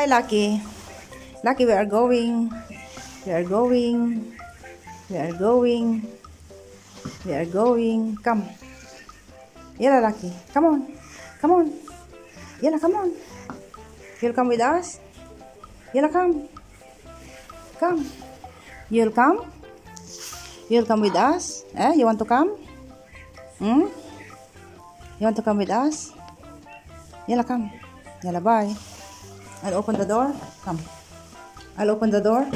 Lucky. Lucky, we are going. We are going. We are going. We are going. Come. Yala, Lucky. Come on. Come on. Yala, come on. You'll come with us? Yala, come. Come. You'll come? You'll come with us? You want to come? You want to come with us? Yala, come. Yala, bye. I'll open the door. Come. I'll open the door.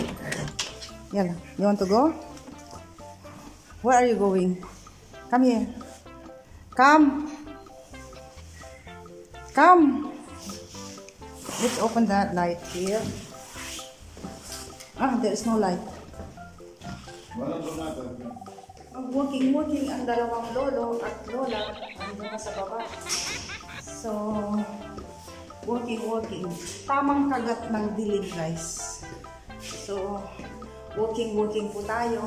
Yala, you want to go? Where are you going? Come here. Come. Come. Let's open that light here. There is no light. Walking ang dalawang lolo at lola andun na sa baba. So, walking. Tamang kagat ng dilim, guys. So, walking po tayo.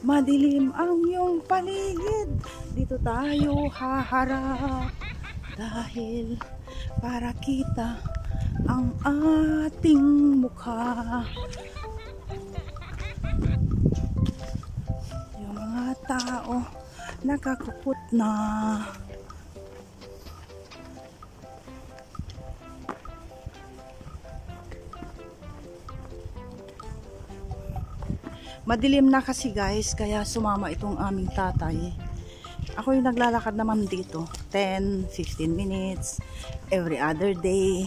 Madilim ang iyong paligid, dito tayo haharap dahil para kita ang ating mukha. Yung mga tao nakakupot na. Madilim na kasi, guys, kaya sumama itong aming tatay. Ako yung naglalakad naman dito 10-15 minutes every other day.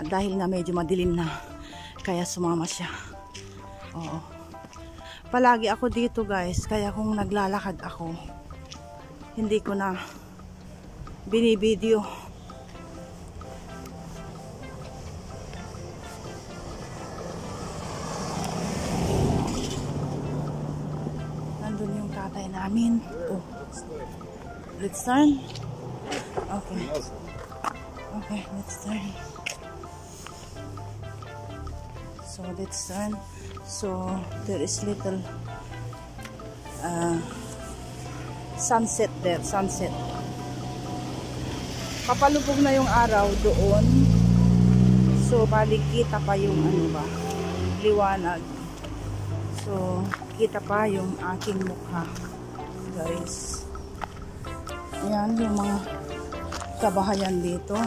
At dahil nga medyo madilim na, kaya sumama siya. Oo. Palagi ako dito, guys, kaya kung naglalakad ako, hindi ko na binibideo. Nandun yung tatay namin. Oh. Let's turn. Okay. Okay, let's turn. So let's turn. So there is little sunset there, sunset. Papalubog na yung araw doon. So balik kita pa yung ano ba, liwanag. So kita pa yung aking mukha, guys. Ayan yung mga kabahayan dito.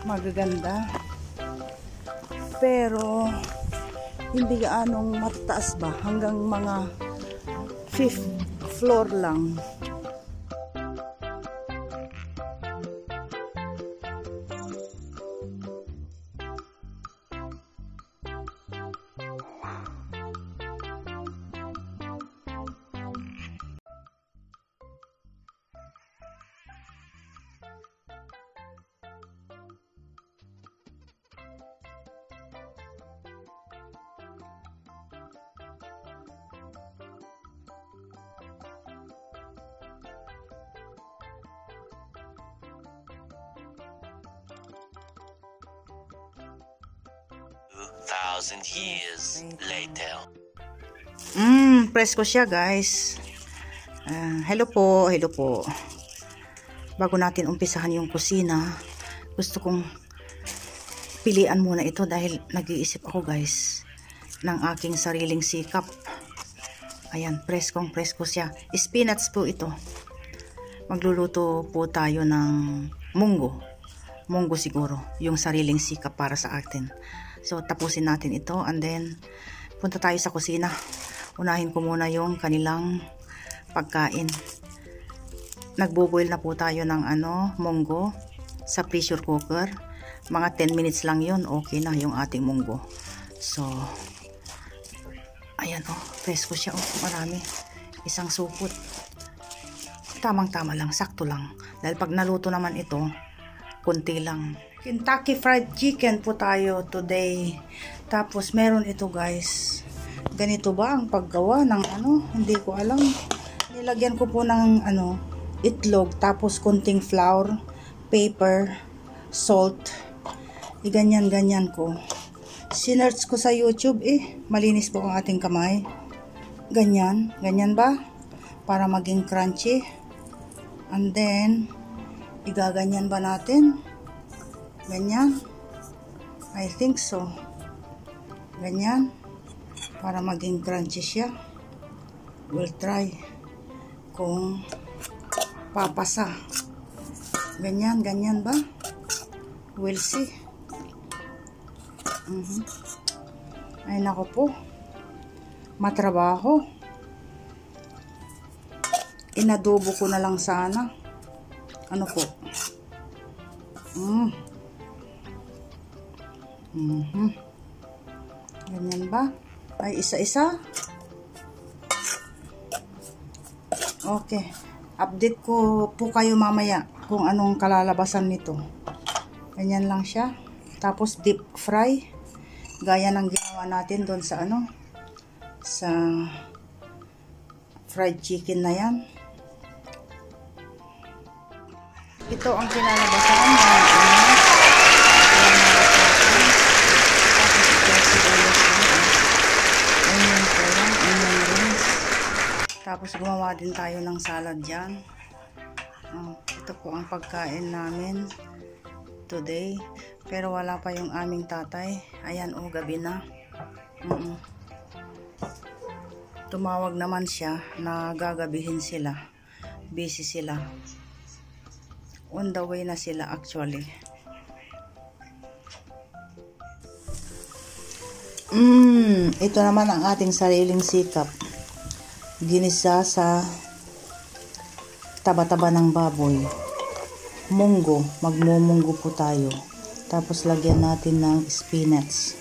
Magaganda. Pero hindi gaanong mataas ba, hanggang mga 5th floor lang. Thousand years later. Presko siya, guys. Hello po, hello po. bago natin umpisahan yung kusina, gusto kong pilian muna ito dahil nag-iisip ako guys ng aking sariling sikap. Ayan, preskong presko siya. Spinach po ito. Magluluto po tayo ng munggo. Munggo siguro, yung sariling sikap para sa atin. So, tapusin natin ito and then punta tayo sa kusina. Unahin ko muna yung kanilang pagkain. Nagbo-boil na po tayo ng munggo sa pressure cooker. Mga 10 minutes lang yun, okay na yung ating munggo. So, ayan presko siya marami. Isang supot. Tamang-tama lang, sakto lang. Dahil pag naluto naman ito, kunti lang. Kentucky Fried Chicken po tayo today. Tapos meron ito guys. Ganito ba ang paggawa ng hindi ko alam. Nilagyan ko po ng itlog, tapos kunting flour, paper, salt. Ganyan-ganyan ko. Sinearch ko sa YouTube malinis po ang ating kamay. Ganyan ba? Para maging crunchy. And then, igaganyan ba natin? Ganyan. I think so. Ganyan. Para maging crunchy siya. We'll try. Kung papasa. Ganyan ba? We'll see. Ay nako po. Matrabaho. Inadobo ko na lang sana. Ano po? Ganyan ba? Ay isa-isa. Okay. Update ko po kayo mamaya kung anong kalalabasan nito. Ganyan lang siya. Tapos deep fry. Gaya ng ginawa natin doon sa sa fried chicken na yan. Ito ang kinalabasan ng tapos gumawa din tayo ng salad dyan. Ito po ang pagkain namin today. Pero wala pa yung aming tatay. Ayan gabi na. Tumawag naman siya na gagabihin sila. Busy sila. On the way na sila actually. Ito naman ang ating sariling sikap. Ginisa sa taba-taba ng baboy. Munggo. Magmumunggo po tayo. Tapos lagyan natin ng spinach.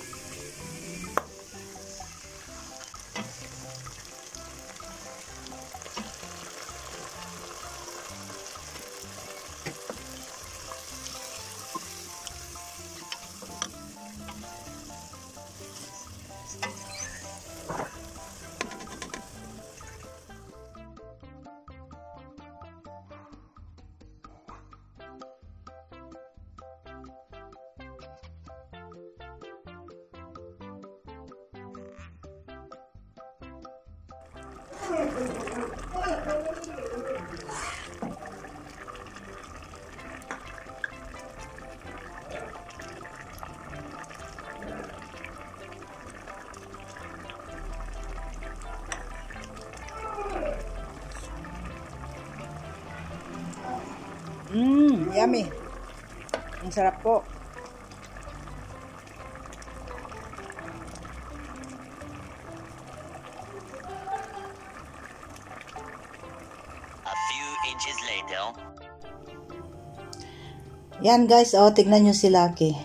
Yummy. Ang sarap po. A few inches later. Yan guys, tignan nyo si Lucky.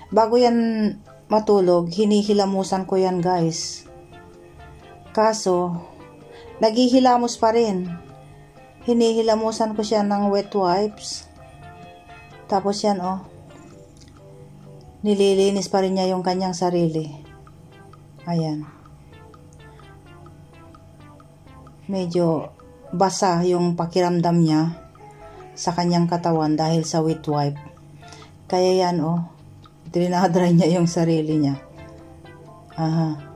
Bago yan matulog, hinihilamusan ko yan guys. Kaso, naghihilamos pa rin. Hinihilamusan ko siya ng wet wipes. Tapos yan nililinis pa rin niya yung kanyang sarili. Ayan. Medyo basa yung pakiramdam niya sa kanyang katawan dahil sa wet wipe. Kaya yan drinadry niya yung sarili niya. Aha.